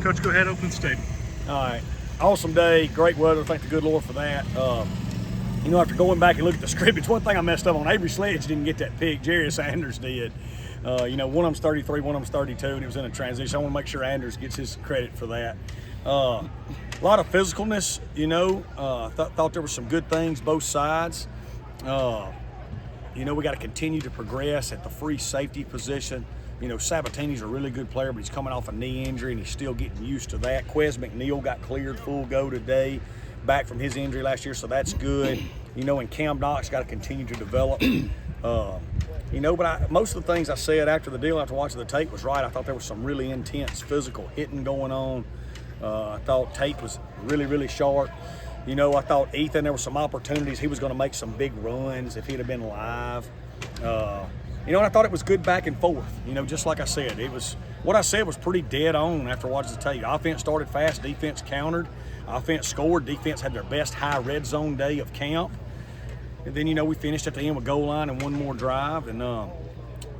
Coach, go ahead, open statement. All right. Awesome day, great weather. Thank the good Lord for that. After going back and looking at the scrimmage, one thing I messed up on, Avery Sledge didn't get that pick. Jerry Sanders did. One of them's 33, one of them's 32, and it was in a transition. I want to make sure Anders gets his credit for that. A lot of physicalness, thought there were some good things, both sides. We got to continue to progress at the free safety position. Sabatini's a really good player, but he's coming off a knee injury and he's still getting used to that. Quez McNeil got cleared full go today, back from his injury last year, so that's good. And Cam Knox got to continue to develop. But most of the things I said after the deal, after watching the tape, was right. I thought there was some really intense physical hitting going on. I thought Tate was really, really sharp. I thought Ethan, there were some opportunities. He was going to make some big runs if he'd have been live. And I thought it was good back and forth. Just like I said, what I said was pretty dead on after watching the tape. Offense started fast, defense countered. Offense scored, defense had their best high red zone day of camp. And then, we finished at the end with goal line and one more drive. And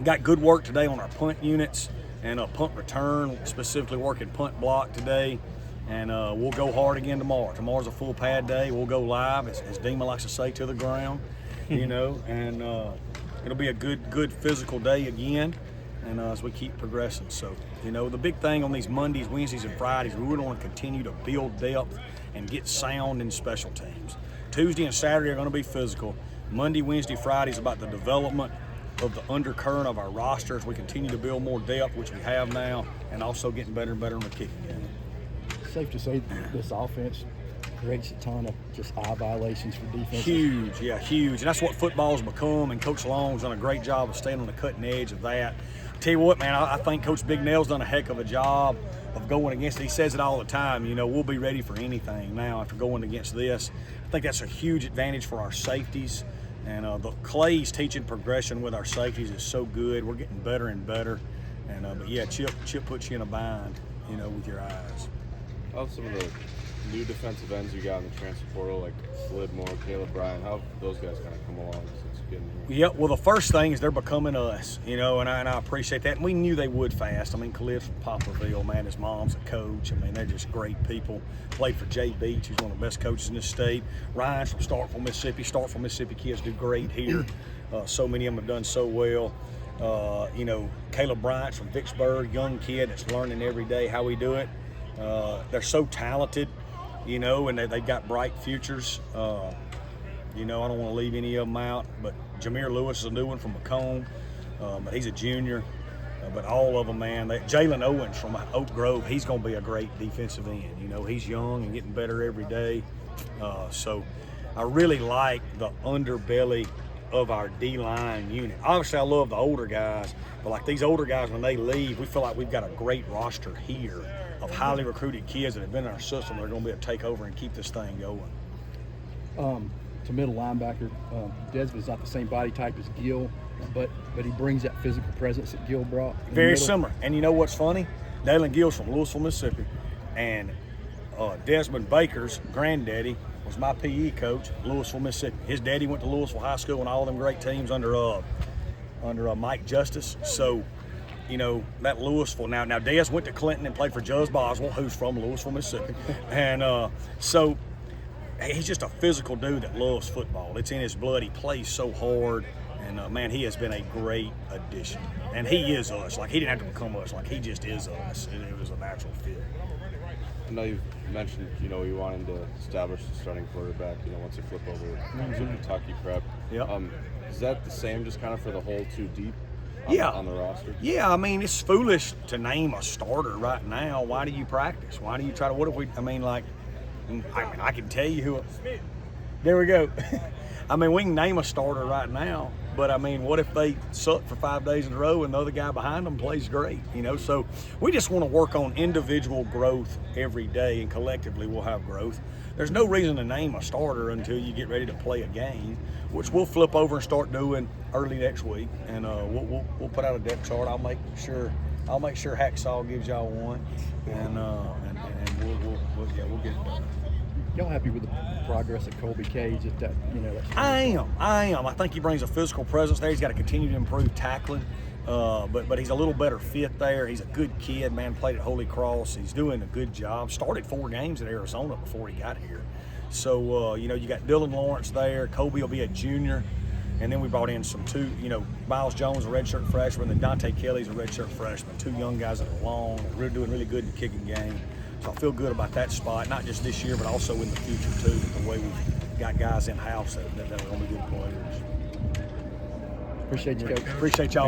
got good work today on our punt units and punt return, specifically working punt block today. And we'll go hard again tomorrow. Tomorrow's a full pad day. We'll go live, as Dima likes to say, to the ground, and it'll be a good physical day again, and as we keep progressing. So, the big thing on these Mondays, Wednesdays, and Fridays, we really want to continue to build depth and get sound in special teams. Tuesday and Saturday are going to be physical. Monday, Wednesday, Friday is about the development of the undercurrent of our roster as we continue to build more depth, which we have now, and also getting better and better on the kicking game. Safe to say this offense creates a ton of just eye violations for defense. Huge. And that's what football's become, and Coach Long's done a great job of staying on the cutting edge of that. I tell you what, man, I think Coach Big Nail's done a heck of a job of going against it. He says it all the time, we'll be ready for anything now after going against this. I think that's a huge advantage for our safeties, and the Clay's teaching progression with our safeties is so good. We're getting better and better, and Chip puts you in a bind, with your eyes. How some of the new defensive ends you got in the transfer portal, like Slidmore, Caleb Bryan, how have those guys kind of come along since getting here? Yeah, well, the first thing is they're becoming us, and I appreciate that. And we knew they would fast. Khalid's from Poplarville, man. His mom's a coach. They're just great people. Played for Jay Beach, who's one of the best coaches in this state. Ryan's from Starkville, Mississippi. Starkville, Mississippi kids do great here. So many of them have done so well. Caleb Bryant's from Vicksburg, young kid that's learning every day how we do it. They're so talented, and they've got bright futures. I don't want to leave any of them out, but Jameer Lewis is a new one from Macomb, but he's a junior. But all of them, man. Jalen Owens from Oak Grove, he's going to be a great defensive end. He's young and getting better every day. So I really like the underbelly of our D-line unit. Obviously, I love the older guys, but like these older guys, when they leave, we feel like we've got a great roster here of highly recruited kids that have been in our system that are going to be able to take over and keep this thing going. To middle linebacker, Desmond's not the same body type as Gill, but he brings that physical presence that Gill brought. Very similar. And you know what's funny? Dalen Gill's from Louisville, Mississippi, and Desmyn Baker's granddaddy was my PE coach, Louisville, Mississippi. His daddy went to Louisville High School and all them great teams under Mike Justice. So, that Louisville. Now Des went to Clinton and played for Juz Boswell, who's from Louisville, Mississippi. And so he's just a physical dude that loves football. It's in his blood. He plays so hard. And, man, he has been a great addition. And he is us. Like, he didn't have to become us. Like, he just is us. And it was a natural fit. I know you've mentioned, you wanted to establish the starting quarterback, once you flip over to Kentucky prep. Yeah. Is that the same just kind of for the whole two deep on the roster? Yeah, it's foolish to name a starter right now. Why do you practice? Why do you try to, what if we, I can tell you who, there we go. We can name a starter right now, but what if they suck for 5 days in a row and the other guy behind them plays great, So we just want to work on individual growth every day, and collectively we'll have growth. There's no reason to name a starter until you get ready to play a game, which we'll flip over and start doing early next week, and we'll put out a depth chart. I'll make sure Hacksaw gives y'all one, and we'll get it done. Y'all happy with the progress of Kolbe Cage? I am. I think he brings a physical presence there. He's got to continue to improve tackling. But he's a little better fit there. He's a good kid, man. Played at Holy Cross. He's doing a good job. Started 4 games at Arizona before he got here. So, you know, you got Dylan Lawrence there. Kolbe will be a junior. And then we brought in Miles Jones, a redshirt freshman, and Dante Kelly's a redshirt freshman. 2 young guys that are long and really doing really good in the kicking game. So I feel good about that spot, not just this year, but also in the future too, the way we've got guys in-house that are going to be good players. Appreciate you, Coach. Appreciate y'all.